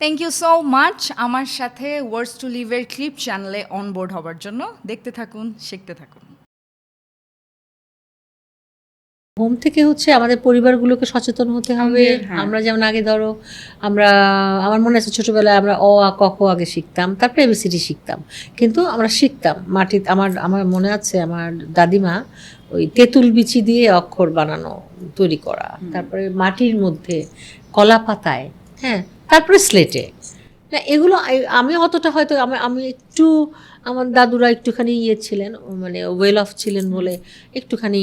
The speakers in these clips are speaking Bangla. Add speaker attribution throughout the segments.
Speaker 1: থ্যাংক ইউ সো মাচ আমার সাথে ওয়ার্ডস টু লিভের ক্লিপ চ্যানেলে অনবোর্ড হওয়ার জন্য। দেখতে থাকুন, শিখতে থাকুন।
Speaker 2: হোম থেকে হচ্ছে আমাদের পরিবারগুলোকে সচেতন হতে হবে।
Speaker 1: হ্যাঁ।
Speaker 2: আমরা যেমন আগে ধরো আমার মনে আছে ছোটবেলায় আমরা অ আ ক খ আগে শিখতাম, তারপরে এবিসিডি শিখতাম, কিন্তু আমরা শিখতাম মাটিতে। আমার মনে আছে আমার দাদিমা ওই তেঁতুল বিচি দিয়ে অক্ষর বানানো তৈরি করা, তারপরে মাটির মধ্যে কলা পাতায়, হ্যাঁ, তারপরে স্লেটে। না এগুলো আমি অতটা হয়তো আমি একটু, আমার দাদুরা একটুখানি ছিলেন, মানে ওয়েল অফ ছিলেন বলে একটুখানি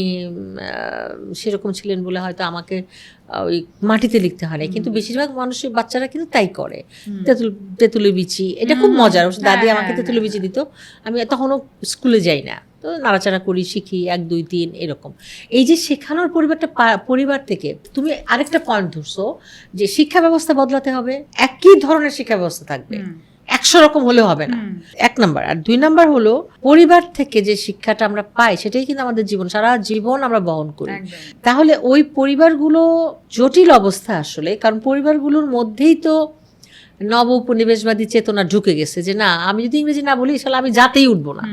Speaker 2: সেরকম ছিলেন বলে হয়তো আমাকে ওই মাটিতে লিখতে হয় না, কিন্তু বেশিরভাগ মানুষের বাচ্চারা কিন্তু তাই করে। তেঁতুলি বিচি, এটা খুব মজার। দাদি আমাকে তেঁতুলি বিচি দিত, আমি তখনও স্কুলে যাই না, তো নাড়াচাড়া করি, শিখি 1 2 3 এরকম। এই যে শেখানোর পরিবার থেকে তুমি আরেকটা পয়েন্ট ধরছো যে শিক্ষা ব্যবস্থা বদলাতে হবে, একই ধরনের শিক্ষা ব্যবস্থা থাকবে, 100 রকম হলেও হবে না, 1 নাম্বার। আর 2 নাম্বার হলো পরিবার থেকে যে শিক্ষাটা আমরা পাই সেটাই কিন্তু আমাদের জীবন, সারা জীবন আমরা বহন করি। তাহলে ওই পরিবারগুলো জটিল অবস্থা আসলে, কারণ পরিবারগুলোর মধ্যেই তো নব উপনিবেশবাদী চেতনা ঢুকে গেছে যে না, আমি যদি ইংরেজি না বলি তাহলে আমি জাতেই উঠবো না,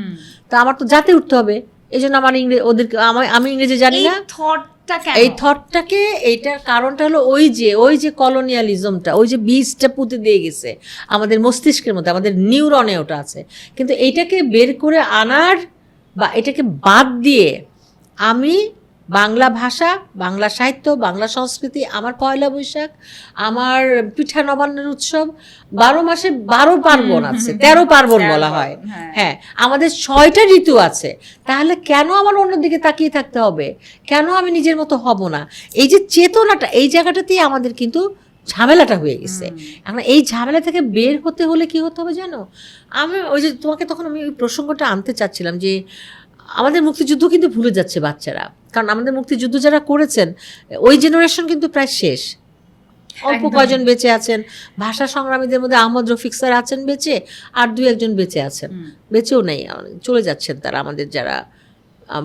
Speaker 2: তা আমার তো জাতে উঠতে হবে। এই জন্য আমার ওদেরকে আমি ইংরেজি জানি না, এই থটটাকে, এইটার কারণটা হলো ওই যে কলোনিয়ালিজমটা, ওই যে বীজটা পুঁতে দিয়ে গেছে আমাদের মস্তিষ্কের মধ্যে, আমাদের নিউরনে ওটা আছে। কিন্তু এইটাকে বের করে আনার বা এটাকে বাদ দিয়ে আমি বাংলা ভাষা, বাংলা সাহিত্য, বাংলা সংস্কৃতি, আমার পয়লা বৈশাখ, আমার পিঠা নবান্নের উৎসব, 12 মাসে 12 পার্বণ আছে, 13 পার্বণ বলা হয়, হ্যাঁ, আমাদের 6টা ঋতু আছে। তাহলে কেন আমার অন্যদিকে তাকিয়ে থাকতে হবে? কেন আমি নিজের মতো হব না? এই যে চেতনাটা, এই জায়গাটাতেই আমাদের কিন্তু ঝামেলাটা হয়ে গেছে। এখন এই ঝামেলা থেকে বের হতে হলে কি হতে হবে জানো? আমি ওই যে তোমাকে তখন আমি ওই প্রসঙ্গটা আনতে চাচ্ছিলাম যে আমাদের মুক্তিযুদ্ধ কিন্তু ভুলে যাচ্ছে বাচ্চারা, কারণ আমাদের মুক্তিযুদ্ধ যারা করেছেন ওই জেনারেশন কিন্তু প্রায় শেষ, অল্প কয়জন বেঁচে আছেন। ভাষা সংগ্রামীদের মধ্যে আহমদ রফিক স্যার আছেন বেঁচে, আর 2-1 জন বেঁচে আছেন, বেঁচেও নেই, চলে যাচ্ছেন তারা। আমাদের যারা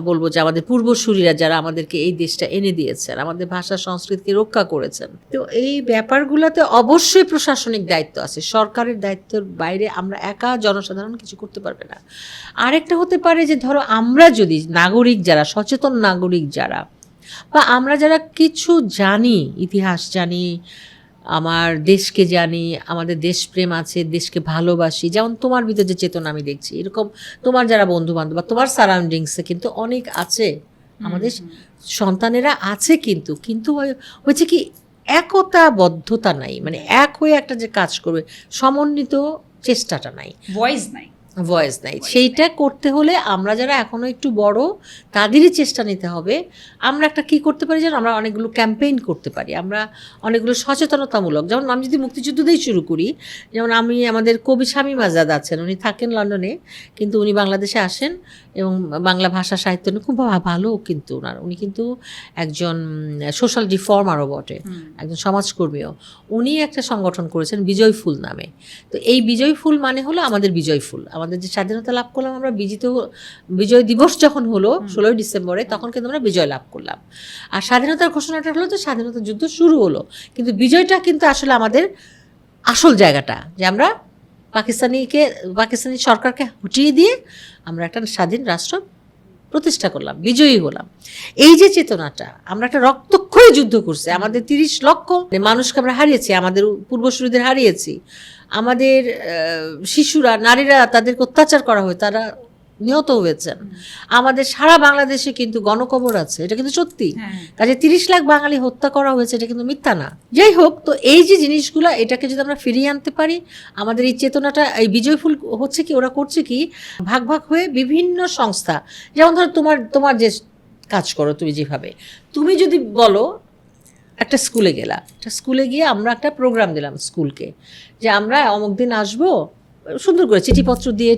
Speaker 2: বলবো যে আমাদের পূর্বসূরীরা যারা আমাদেরকে এই দেশটা এনে দিয়েছেন, আমাদের ভাষা সংস্কৃতিকে রক্ষা করেছেন, তো এই ব্যাপারগুলোতে অবশ্যই প্রশাসনিক দায়িত্ব আছে, সরকারের দায়িত্বের বাইরে আমরা একা জনসাধারণ কিছু করতে পারবে না। আরেকটা হতে পারে যে ধরো আমরা যদি নাগরিক যারা, সচেতন নাগরিক যারা, বা আমরা যারা কিছু জানি, ইতিহাস জানি, আমার দেশকে জানি, আমাদের দেশপ্রেম আছে, দেশকে ভালোবাসি, যেমন তোমার ভিতরে যে চেতনা আমি দেখছি, এরকম তোমার যারা বন্ধু বান্ধব বা তোমার সারাউন্ডিংসে কিন্তু অনেক আছে, আমাদের সন্তানেরা আছে, কিন্তু কিন্তু হয়েছে কি একতাবদ্ধতা নাই, মানে এক হয়ে একটা যে কাজ করবে সমন্বিত চেষ্টাটা নাই, ভয়েস নাই। সেইটা করতে হলে আমরা যারা এখনো একটু বড় তাদেরই চেষ্টা নিতে হবে। আমরা একটা কি করতে পারি যেন, আমরা অনেকগুলো ক্যাম্পেইন করতে পারি, আমরা অনেকগুলো সচেতনতামূলক, যেমন আমি যদি মুক্তিযুদ্ধ দিয়েই শুরু করি, যেমন আমাদের কবি শামীম আজাদ আছেন, উনি থাকেন লন্ডনে, কিন্তু উনি বাংলাদেশে আসেন এবং বাংলা ভাষা সাহিত্য নিয়ে খুব ভালো, কিন্তু উনি কিন্তু একজন সোশ্যাল রিফর্মারও বটে, একজন সমাজকর্মীও। উনি একটা সংগঠন করেছেন বিজয় ফুল নামে। তো এই বিজয় ফুল মানে হলো আমাদের বিজয় ফুল, আমাদের যে স্বাধীনতা লাভ করলাম আমরা, বিজয় দিবস যখন হলো 16ই ডিসেম্বরে, তখন কিন্তু আমরা বিজয় লাভ করলাম। আর স্বাধীনতার ঘোষণাটা হলো যে স্বাধীনতা যুদ্ধ শুরু হলো, কিন্তু বিজয়টা কিন্তু আসলে আমাদের আসল জায়গাটা, যে আমরা পাকিস্তানি সরকারকে হটিয়ে দিয়ে আমরা একটা স্বাধীন রাষ্ট্র প্রতিষ্ঠা করলাম, বিজয়ী হলাম। এই যে চেতনাটা, আমরা একটা রক্তক্ষয়ী যুদ্ধ করছি, আমাদের 30 লক্ষ মানুষকে আমরা হারিয়েছি, আমাদের পূর্বসূরীদের হারিয়েছি, আমাদের শিশুরা, নারীরা, তাদেরকে অত্যাচার করা হয়, তারা নিহত হয়েছেন, আমাদের সারা বাংলাদেশে কিন্তু গণকবর আছে, এটা কিন্তু সত্যি। কাজে 30 লাখ বাঙালি হত্যা করা হয়েছে, এটা কিন্তু মিথ্যা না। যাই হোক, তো এই যে জিনিসগুলো, এটাকে যদি আমরা ফিরিয়ে আনতে পারি, আমাদের এই চেতনাটা, এই বিজয়ফুল হচ্ছে কি, ওরা করছে কি, ভাগ ভাগ হয়ে বিভিন্ন সংস্থা, যেমন ধরো তোমার যে কাজ করো, তুমি যেভাবে, তুমি যদি বলো একটা স্কুলে গেলা, একটা স্কুলে গিয়ে আমরা একটা প্রোগ্রাম দিলাম স্কুলকে, যে আমরা অমুক দিন আসবো, সুন্দর করে চিঠিপত্র দিয়ে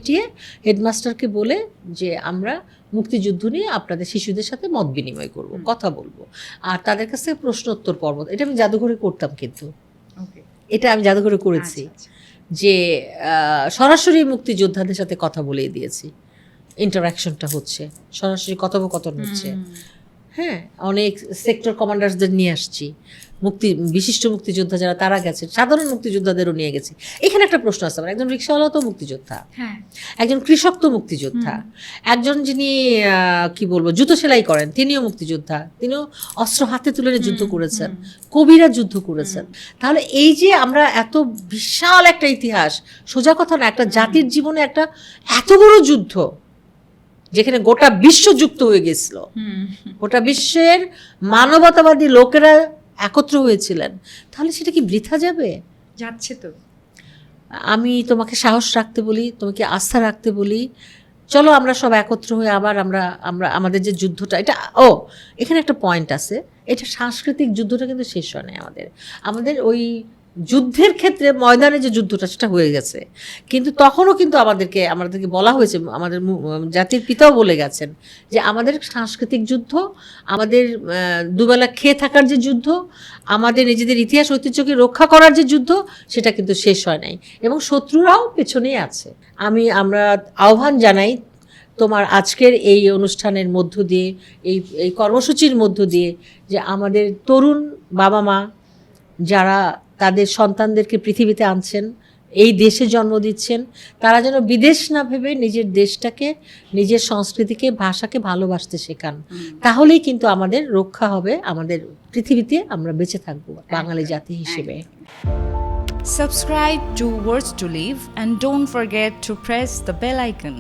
Speaker 2: হেডমাস্টারকে বলে যে আমরা মুক্তিযুদ্ধ নিয়ে আপনাদের শিশুদের সাথে মত বিনিময় করব, কথা বলবো, আর তাদের কাছ থেকে প্রশ্ন উত্তর পর্ব। এটা আমি জাদুঘরে করতাম, কিন্তু এটা আমি জাদুঘরে করেছি, যে সরাসরি মুক্তিযোদ্ধাদের সাথে কথা বলে দিয়েছি, ইন্টারাকশনটা হচ্ছে, সরাসরি কথোপকথন হচ্ছে। হ্যাঁ, অনেক সেক্টর কমান্ডারসদের নিয়ে আসছি, বিশিষ্ট মুক্তিযোদ্ধা যারা তারা গেছে, সাধারণ মুক্তিযোদ্ধাদেরও নিয়ে গেছি। এখানে একটা প্রশ্ন আছে আমার, একজন রিক্সাওয়ালাও তো মুক্তিযোদ্ধা,
Speaker 1: হ্যাঁ
Speaker 2: একজন কৃষক তো মুক্তিযোদ্ধা, একজন যিনি কি বলবো জুতো সেলাই করেন তিনিও মুক্তিযোদ্ধা, তিনিও অস্ত্র হাতে তুলে নিয়ে যুদ্ধ করেছেন, কবিরা যুদ্ধ করেছেন। তাহলে এই যে আমরা এত বিশাল একটা ইতিহাস, সোজা কথা না, একটা জাতির জীবনে একটা এত বড় যুদ্ধ যেখানে গোটা বিশ্ব যুক্ত হয়ে গেছিল, গোটা বিশ্বের মানবতাবাদী লোকেরা একত্র হয়েছিলেন, তাহলে সেটা কি বৃথা যাবে?
Speaker 1: যাচ্ছে তো।
Speaker 2: আমি তোমাকে সাহস রাখতে বলি, তোমাকে আস্থা রাখতে বলি, চলো আমরা সব একত্র হয়ে আবার আমরা আমরা আমাদের যে যুদ্ধটা, এটা এখানে একটা পয়েন্ট আছে, এটা সাংস্কৃতিক যুদ্ধটা কিন্তু শেষ হয় না আমাদের ওই যুদ্ধের ক্ষেত্রে ময়দানে যে যুদ্ধটা সেটা হয়ে গেছে, কিন্তু তখনও কিন্তু আমাদেরকে বলা হয়েছে, আমাদের জাতির পিতাও বলে গেছেন যে আমাদের সাংস্কৃতিক যুদ্ধ, আমাদের দুবেলা খেয়ে থাকার যে যুদ্ধ, আমাদের নিজেদের ইতিহাস ঐতিহ্যকে রক্ষা করার যে যুদ্ধ, সেটা কিন্তু শেষ হয় নাই এবং শত্রুরাও পেছনেই আছে। আমরা আহ্বান জানাই তোমার আজকের এই অনুষ্ঠানের মধ্য দিয়ে, এই কর্মসূচির মধ্য দিয়ে, যে আমাদের তরুণ বাবা মা যারা তাদের সন্তানদেরকে পৃথিবীতে আনছেন, এই দেশে জন্ম দিচ্ছেন, তারা যেন বিদেশ না ভেবে নিজের দেশটাকে, নিজের সংস্কৃতিকে, ভাষাকে ভালোবাসতে শেখান। তাহলেই কিন্তু আমাদের রক্ষা হবে, আমাদের পৃথিবীতে আমরা বেঁচে থাকবো বাঙালি জাতি হিসেবে।
Speaker 1: Subscribe to Words to Live and don't forget to press the bell icon.